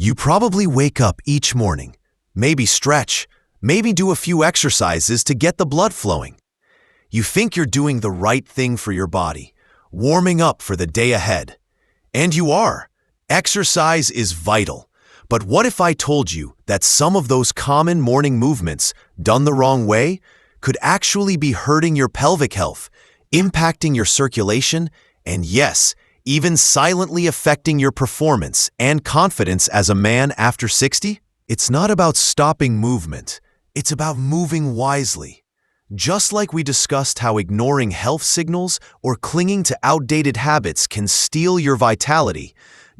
You probably wake up each morning, maybe stretch, maybe do a few exercises to get the blood flowing. You think you're doing the right thing for your body, warming up for the day ahead. And you are. Exercise is vital. But what if I told you that some of those common morning movements, done the wrong way, could actually be hurting your pelvic health, impacting your circulation, and yes, even silently affecting your performance and confidence as a man after 60? It's not about stopping movement. It's about moving wisely. Just like we discussed how ignoring health signals or clinging to outdated habits can steal your vitality,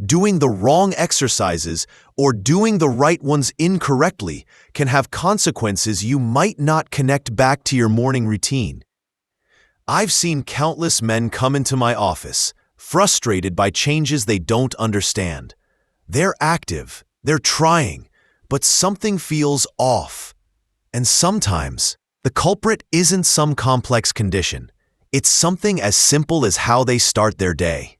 doing the wrong exercises or doing the right ones incorrectly can have consequences you might not connect back to your morning routine. I've seen countless men come into my office, frustrated by changes they don't understand. They're active, they're trying, but something feels off. And sometimes, the culprit isn't some complex condition. It's something as simple as how they start their day.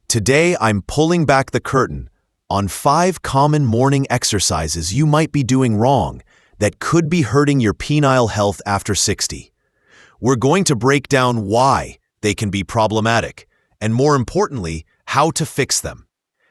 Today, I'm pulling back the curtain on 5 common morning exercises you might be doing wrong that could be hurting your penile health after 60. We're going to break down why they can be problematic, and more importantly, how to fix them.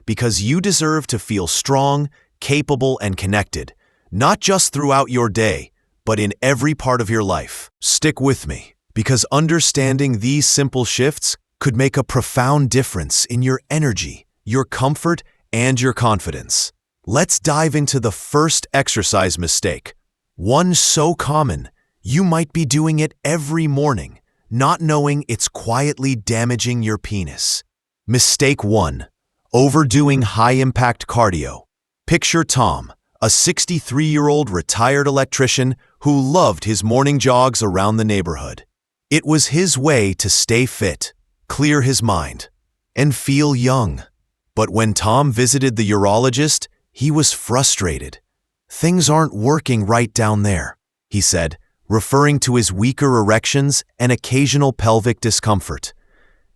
Because you deserve to feel strong, capable, and connected, not just throughout your day, but in every part of your life. Stick with me, because understanding these simple shifts could make a profound difference in your energy, your comfort, and your confidence. Let's dive into the first exercise mistake. One so common, you might be doing it every morning, not knowing it's quietly damaging your penis. Mistake 1. Overdoing high-impact cardio. Picture Tom, a 63-year-old retired electrician who loved his morning jogs around the neighborhood. It was his way to stay fit, clear his mind, and feel young. But when Tom visited the urologist, he was frustrated. "Things aren't working right down there," he said, referring to his weaker erections and occasional pelvic discomfort.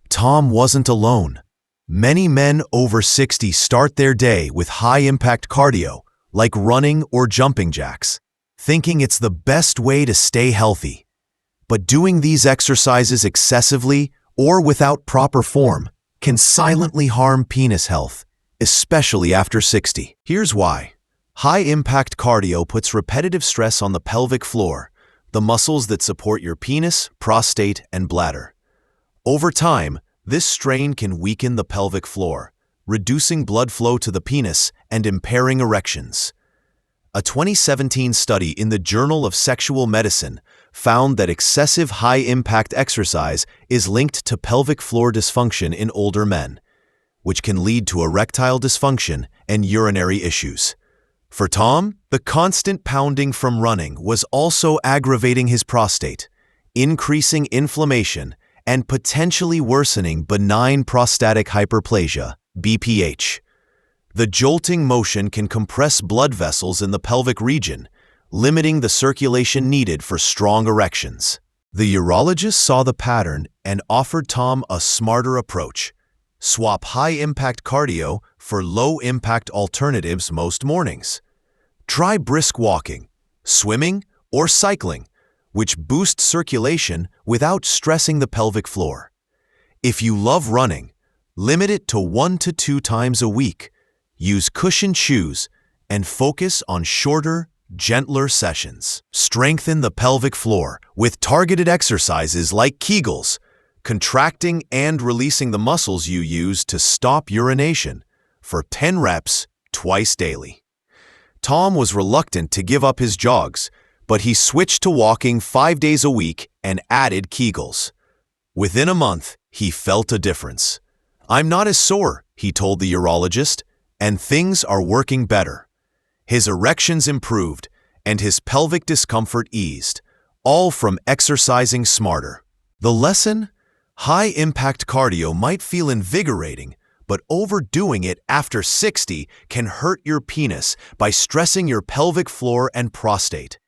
Tom wasn't alone. Many men over 60 start their day with high-impact cardio, like running or jumping jacks, thinking it's the best way to stay healthy. But doing these exercises excessively or without proper form can silently harm penis health, especially after 60. Here's why. High-impact cardio puts repetitive stress on the pelvic floor, the muscles that support your penis, prostate, and bladder. Over time, this strain can weaken the pelvic floor, reducing blood flow to the penis and impairing erections. A 2017 study in the Journal of Sexual Medicine found that excessive high-impact exercise is linked to pelvic floor dysfunction in older men, which can lead to erectile dysfunction and urinary issues. For Tom, the constant pounding from running was also aggravating his prostate, increasing inflammation, and potentially worsening benign prostatic hyperplasia, BPH. The jolting motion can compress blood vessels in the pelvic region, limiting the circulation needed for strong erections. The urologist saw the pattern and offered Tom a smarter approach. Swap high-impact cardio for low-impact alternatives most mornings. Try brisk walking, swimming, or cycling, which boost circulation without stressing the pelvic floor. If you love running, limit it to 1 to 2 times a week. Use cushioned shoes and focus on shorter, gentler sessions. Strengthen the pelvic floor with targeted exercises like Kegels, contracting and releasing the muscles you use to stop urination for 10 reps twice daily. Tom was reluctant to give up his jogs, but he switched to walking 5 days a week and added Kegels. Within a month, he felt a difference. "I'm not as sore," he told the urologist, "and things are working better." His erections improved, and his pelvic discomfort eased, all from exercising smarter. The lesson? High-impact cardio might feel invigorating, but overdoing it after 60 can hurt your penis by stressing your pelvic floor and prostate.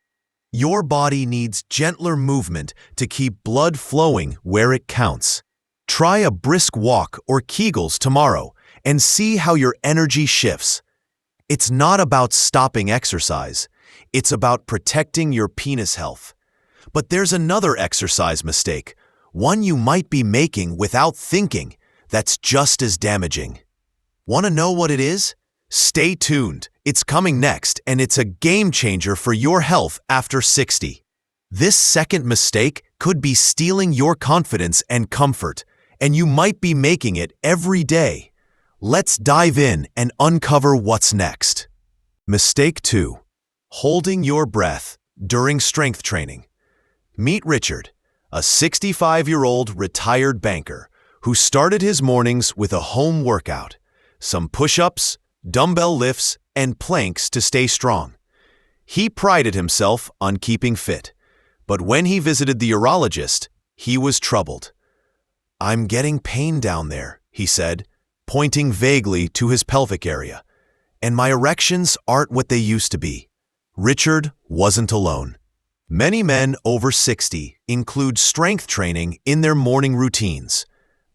Your body needs gentler movement to keep blood flowing where it counts. Try a brisk walk or Kegels tomorrow and see how your energy shifts. It's not about stopping exercise. It's about protecting your penis health. But there's another exercise mistake, one you might be making without thinking, that's just as damaging. Want to know what it is? Stay tuned. It's coming next, and it's a game changer for your health after 60. This second mistake could be stealing your confidence and comfort, and you might be making it every day. Let's dive in and uncover what's next. Mistake 2. Holding your breath during strength training. Meet Richard, a 65-year-old retired banker who started his mornings with a home workout, some push-ups, dumbbell lifts, and planks to stay strong. He prided himself on keeping fit, but when he visited the urologist, he was troubled. "I'm getting pain down there," he said, pointing vaguely to his pelvic area, "and my erections aren't what they used to be." Richard wasn't alone. Many men over 60 include strength training in their morning routines,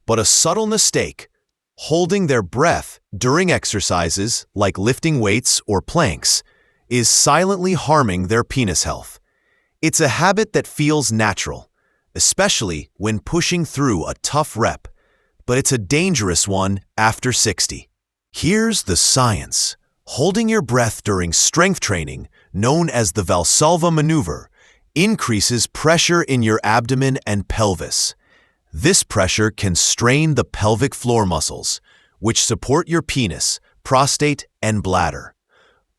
but a subtle mistake, holding their breath during exercises like lifting weights or planks, is silently harming their penis health. It's a habit that feels natural, especially when pushing through a tough rep, but it's a dangerous one after 60. Here's the science. Holding your breath during strength training, known as the Valsalva maneuver, increases pressure in your abdomen and pelvis. This pressure can strain the pelvic floor muscles, which support your penis, prostate, and bladder.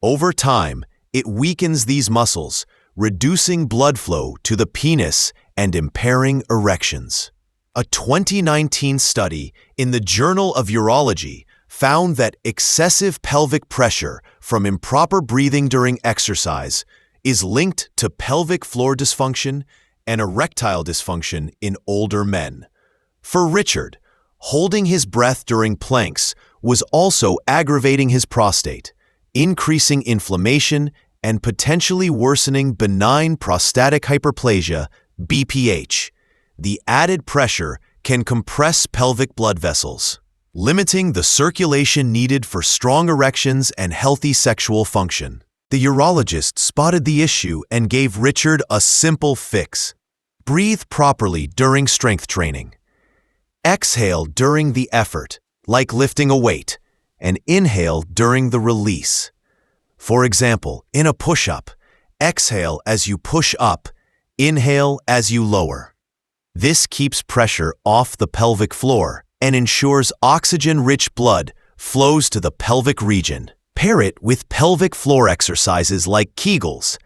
Over time, it weakens these muscles, reducing blood flow to the penis and impairing erections. A 2019 study in the Journal of Urology found that excessive pelvic pressure from improper breathing during exercise is linked to pelvic floor dysfunction and erectile dysfunction in older men. For Richard, holding his breath during planks was also aggravating his prostate, increasing inflammation and potentially worsening benign prostatic hyperplasia, BPH. The added pressure can compress pelvic blood vessels, limiting the circulation needed for strong erections and healthy sexual function. The urologist spotted the issue and gave Richard a simple fix. Breathe properly during strength training. Exhale during the effort, like lifting a weight, and inhale during the release. For example, in a push-up, exhale as you push up, inhale as you lower. This keeps pressure off the pelvic floor and ensures oxygen-rich blood flows to the pelvic region. Pair it with pelvic floor exercises like Kegels,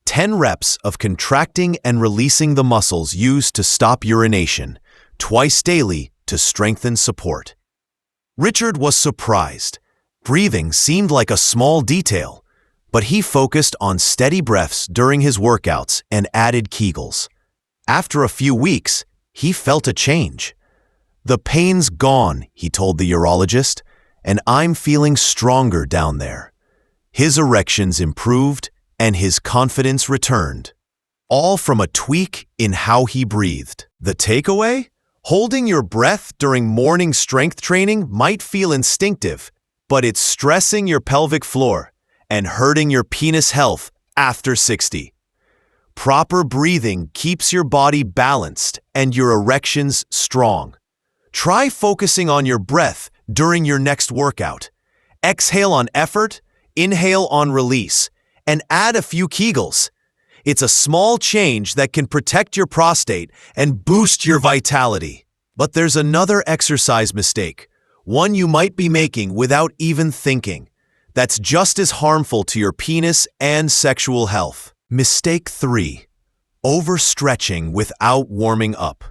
10 reps of contracting and releasing the muscles used to stop urination, twice daily to strengthen support. Richard was surprised. Breathing seemed like a small detail, but he focused on steady breaths during his workouts and added Kegels. After a few weeks, he felt a change. "The pain's gone," he told the urologist, "and I'm feeling stronger down there." His erections improved and his confidence returned, all from a tweak in how he breathed. The takeaway? Holding your breath during morning strength training might feel instinctive, but it's stressing your pelvic floor and hurting your penis health after 60. Proper breathing keeps your body balanced and your erections strong. Try focusing on your breath during your next workout. Exhale on effort, inhale on release, and add a few Kegels. It's a small change that can protect your prostate and boost your vitality. But there's another exercise mistake, one you might be making without even thinking, that's just as harmful to your penis and sexual health. Mistake 3. Overstretching without warming up.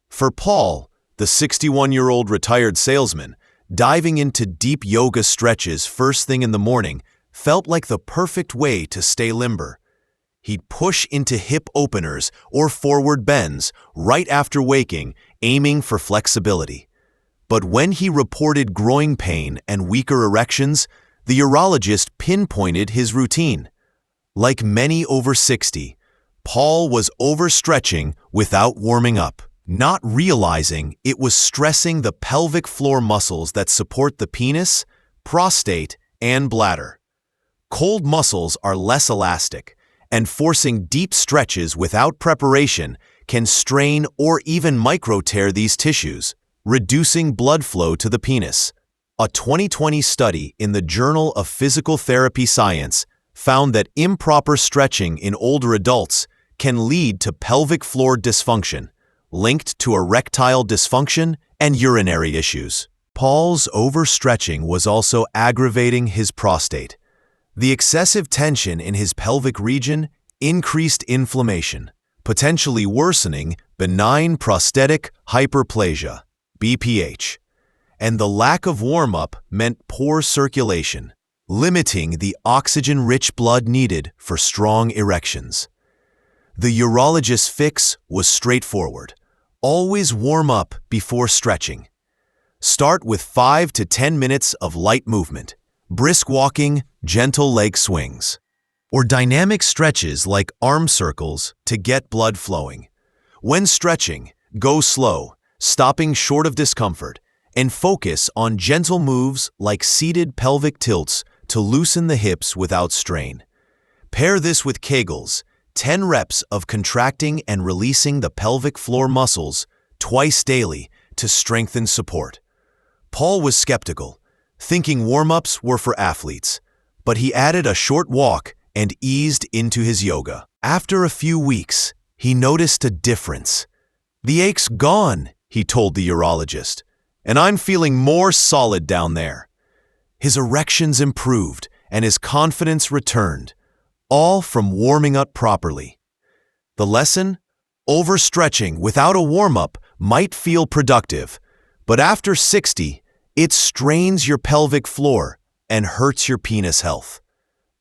For Paul, the 61-year-old retired salesman, diving into deep yoga stretches first thing in the morning felt like the perfect way to stay limber. He'd push into hip openers or forward bends right after waking, aiming for flexibility. But when he reported groin pain and weaker erections, the urologist pinpointed his routine. Like many over 60, Paul was overstretching without warming up, not realizing it was stressing the pelvic floor muscles that support the penis, prostate, and bladder. Cold muscles are less elastic, and forcing deep stretches without preparation can strain or even micro-tear these tissues, reducing blood flow to the penis. A 2020 study in the Journal of Physical Therapy Science found that improper stretching in older adults can lead to pelvic floor dysfunction, linked to erectile dysfunction and urinary issues. Paul's overstretching was also aggravating his prostate. The excessive tension in his pelvic region increased inflammation, potentially worsening benign prostatic hyperplasia, BPH, and the lack of warm-up meant poor circulation, limiting the oxygen-rich blood needed for strong erections. The urologist's fix was straightforward. Always warm up before stretching. Start with 5 to 10 minutes of light movement, brisk walking, gentle leg swings, or dynamic stretches like arm circles to get blood flowing. When stretching, go slow, stopping short of discomfort, and focus on gentle moves like seated pelvic tilts to loosen the hips without strain. Pair this with Kegels, 10 reps of contracting and releasing the pelvic floor muscles twice daily to strengthen support. Paul was skeptical, thinking warm-ups were for athletes, but he added a short walk and eased into his yoga. After a few weeks, he noticed a difference. "The ache's gone," he told the urologist, "and I'm feeling more solid down there." His erections improved and his confidence returned, all from warming up properly. The lesson? Overstretching without a warm-up might feel productive, but after 60, it strains your pelvic floor and hurts your penis health.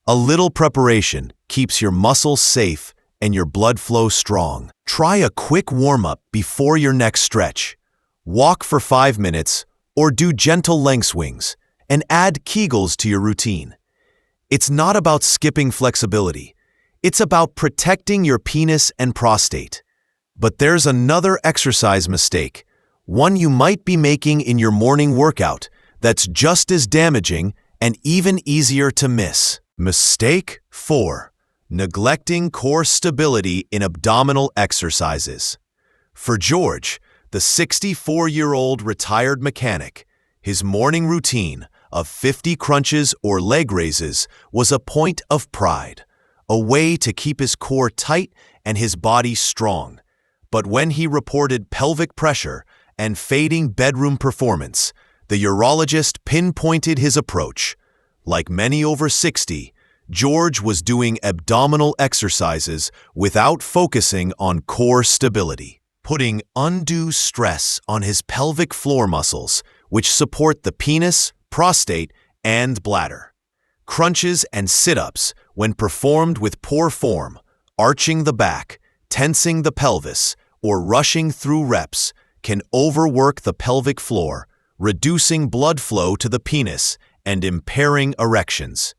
A little preparation keeps your muscles safe and your blood flow strong. Try a quick warm-up before your next stretch. Walk for 5 minutes or do gentle leg swings and add Kegels to your routine. It's not about skipping flexibility. It's about protecting your penis and prostate. But there's another exercise mistake, one you might be making in your morning workout that's just as damaging and even easier to miss. Mistake 4. Neglecting core stability in abdominal exercises. For George, the 64-year-old retired mechanic, his morning routine of 50 crunches or leg raises was a point of pride, a way to keep his core tight and his body strong. But when he reported pelvic pressure and fading bedroom performance, the urologist pinpointed his approach. Like many over 60, George was doing abdominal exercises without focusing on core stability, putting undue stress on his pelvic floor muscles, which support the penis, prostate, and bladder. Crunches and sit-ups, when performed with poor form, arching the back, tensing the pelvis, or rushing through reps, can overwork the pelvic floor, reducing blood flow to the penis and impairing erections.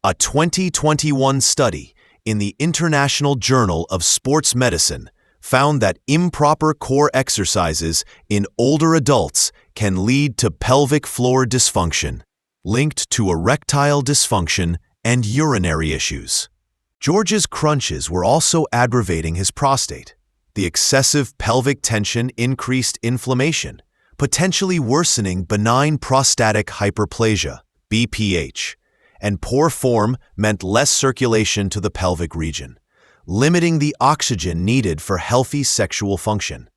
A 2021 study in the International Journal of Sports Medicine found that improper core exercises in older adults can lead to pelvic floor dysfunction, linked to erectile dysfunction and urinary issues. George's crunches were also aggravating his prostate. The excessive pelvic tension increased inflammation, potentially worsening benign prostatic hyperplasia, BPH, and poor form meant less circulation to the pelvic region, limiting the oxygen needed for healthy sexual function.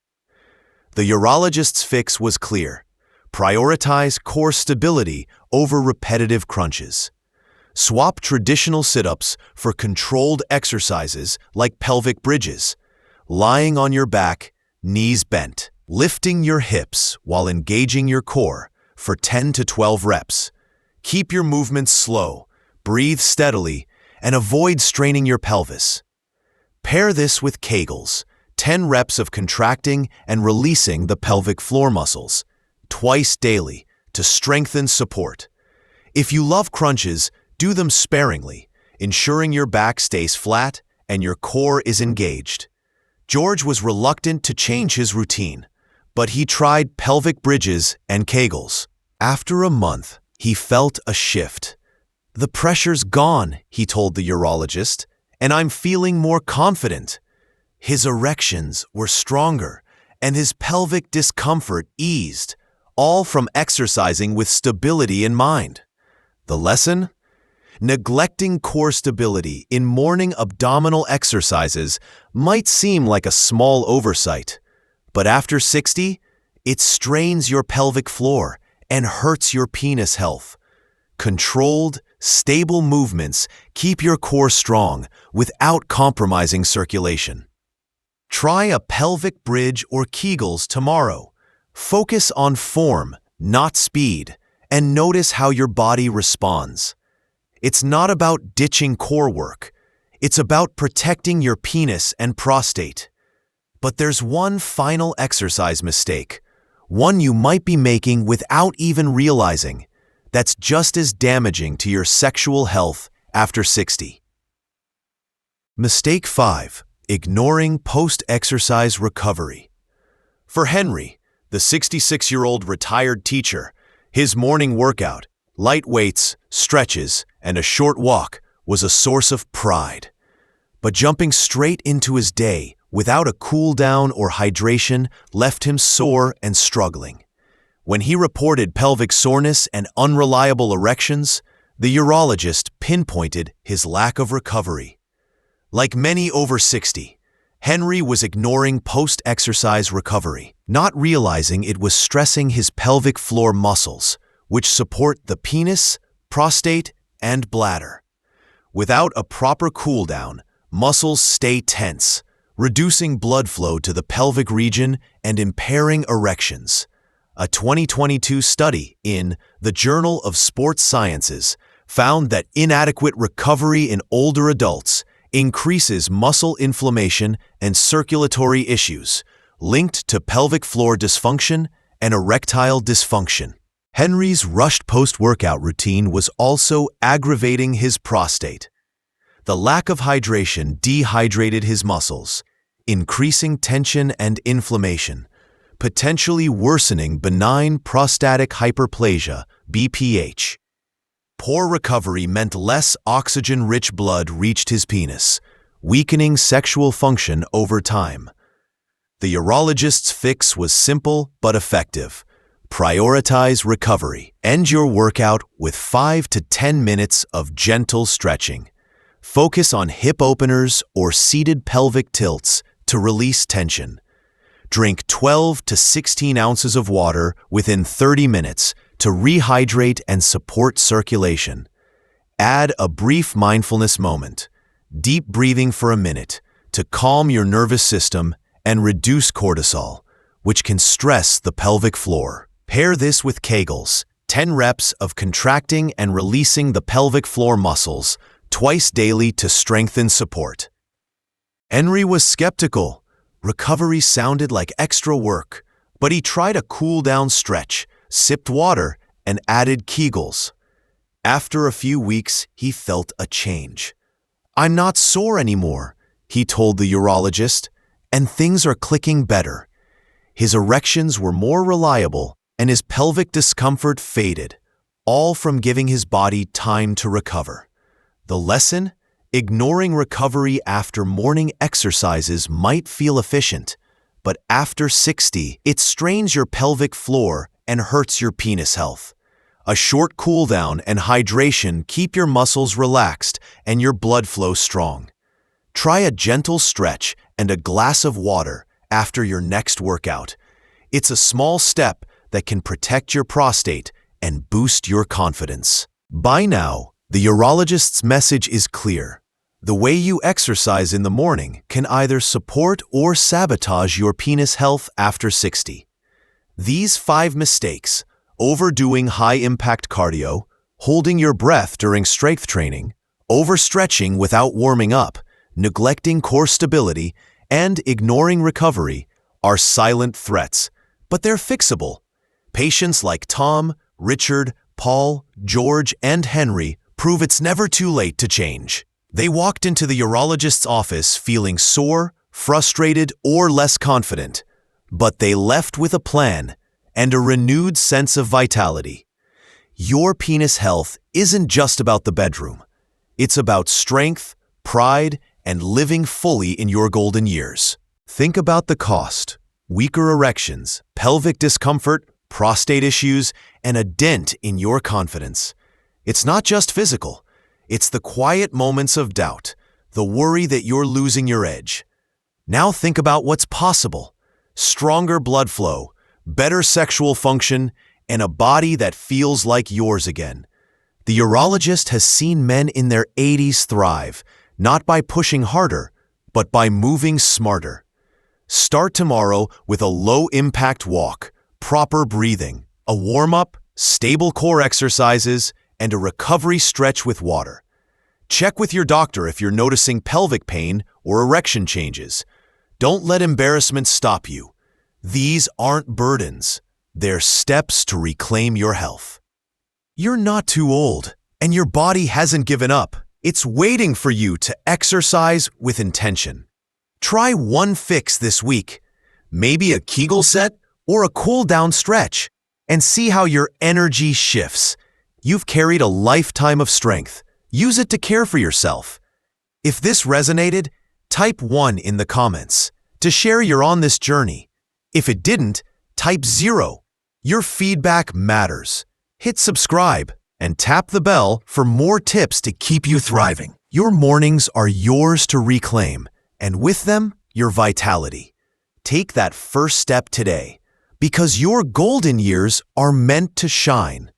The urologist's fix was clear: prioritize core stability over repetitive crunches. Swap traditional sit-ups for controlled exercises like pelvic bridges, lying on your back, knees bent, lifting your hips while engaging your core for 10 to 12 reps. Keep your movements slow, breathe steadily, and avoid straining your pelvis. Pair this with Kegels, 10 reps of contracting and releasing the pelvic floor muscles, twice daily to strengthen support. If you love crunches, do them sparingly, ensuring your back stays flat and your core is engaged. George was reluctant to change his routine, but he tried pelvic bridges and Kegels. After a month, he felt a shift. "The pressure's gone," he told the urologist, "and I'm feeling more confident." His erections were stronger, and his pelvic discomfort eased, all from exercising with stability in mind. The lesson? Neglecting core stability in morning abdominal exercises might seem like a small oversight, but after 60, it strains your pelvic floor and hurts your penis health. Controlled, stable movements keep your core strong without compromising circulation. Try a pelvic bridge or Kegels tomorrow. Focus on form, not speed, and notice how your body responds. It's not about ditching core work. It's about protecting your penis and prostate. But there's one final exercise mistake, one you might be making without even realizing, that's just as damaging to your sexual health after 60. Mistake 5. Ignoring post-exercise recovery. For Henry, the 66-year-old retired teacher, his morning workout, light weights, stretches, and a short walk was a source of pride. But jumping straight into his day without a cool down or hydration left him sore and struggling. When he reported pelvic soreness and unreliable erections, the urologist pinpointed his lack of recovery. Like many over 60, Henry was ignoring post-exercise recovery, not realizing it was stressing his pelvic floor muscles, which support the penis, prostate, and bladder. Without a proper cool-down, muscles stay tense, reducing blood flow to the pelvic region and impairing erections. A 2022 study in the Journal of Sports Sciences found that inadequate recovery in older adults increases muscle inflammation and circulatory issues linked to pelvic floor dysfunction and erectile dysfunction. Henry's rushed post-workout routine was also aggravating his prostate. The lack of hydration dehydrated his muscles, increasing tension and inflammation, potentially worsening benign prostatic hyperplasia, BPH. Poor recovery meant less oxygen-rich blood reached his penis, weakening sexual function over time. The urologist's fix was simple but effective. Prioritize recovery. End your workout with 5 to 10 minutes of gentle stretching. Focus on hip openers or seated pelvic tilts to release tension. Drink 12 to 16 ounces of water within 30 minutes to rehydrate and support circulation. Add a brief mindfulness moment, deep breathing for a minute, to calm your nervous system and reduce cortisol, which can stress the pelvic floor. Pair this with Kegels, 10 reps of contracting and releasing the pelvic floor muscles twice daily to strengthen support. Henry was skeptical. Recovery sounded like extra work, but he tried a cool-down stretch, sipped water, and added Kegels. After a few weeks, he felt a change. "I'm not sore anymore," he told the urologist, "and things are clicking better." His erections were more reliable, and his pelvic discomfort faded, all from giving his body time to recover. The lesson? Ignoring recovery after morning exercises might feel efficient, but after 60, it strains your pelvic floor and hurts your penis health. A short cool down and hydration keep your muscles relaxed and your blood flow strong. Try a gentle stretch and a glass of water after your next workout. It's a small step that can protect your prostate and boost your confidence. By now, the urologist's message is clear. The way you exercise in the morning can either support or sabotage your penis health after 60. These 5 mistakes, overdoing high-impact cardio, holding your breath during strength training, overstretching without warming up, neglecting core stability, and ignoring recovery, are silent threats, but they're fixable. Patients like Tom, Richard, Paul, George, and Henry prove it's never too late to change. They walked into the urologist's office feeling sore, frustrated, or less confident, but they left with a plan and a renewed sense of vitality. Your penis health isn't just about the bedroom. It's about strength, pride, and living fully in your golden years. Think about the cost: weaker erections, pelvic discomfort, prostate issues, and a dent in your confidence. It's not just physical. It's the quiet moments of doubt, the worry that you're losing your edge. Now think about what's possible: stronger blood flow, better sexual function, and a body that feels like yours again. The urologist has seen men in their 80s thrive, not by pushing harder, but by moving smarter. Start tomorrow with a low-impact walk, proper breathing, a warm-up, stable core exercises, and a recovery stretch with water. Check with your doctor if you're noticing pelvic pain or erection changes. Don't let embarrassment stop you. These aren't burdens. They're steps to reclaim your health. You're not too old, and your body hasn't given up. It's waiting for you to exercise with intention. Try one fix this week, maybe a Kegel set or a cool-down stretch, and see how your energy shifts. You've carried a lifetime of strength. Use it to care for yourself. If this resonated, type 1 in the comments to share you're on this journey. If it didn't, type 0. Your feedback matters. Hit subscribe and tap the bell for more tips to keep you thriving. Your mornings are yours to reclaim, and with them, your vitality. Take that first step today, because your golden years are meant to shine.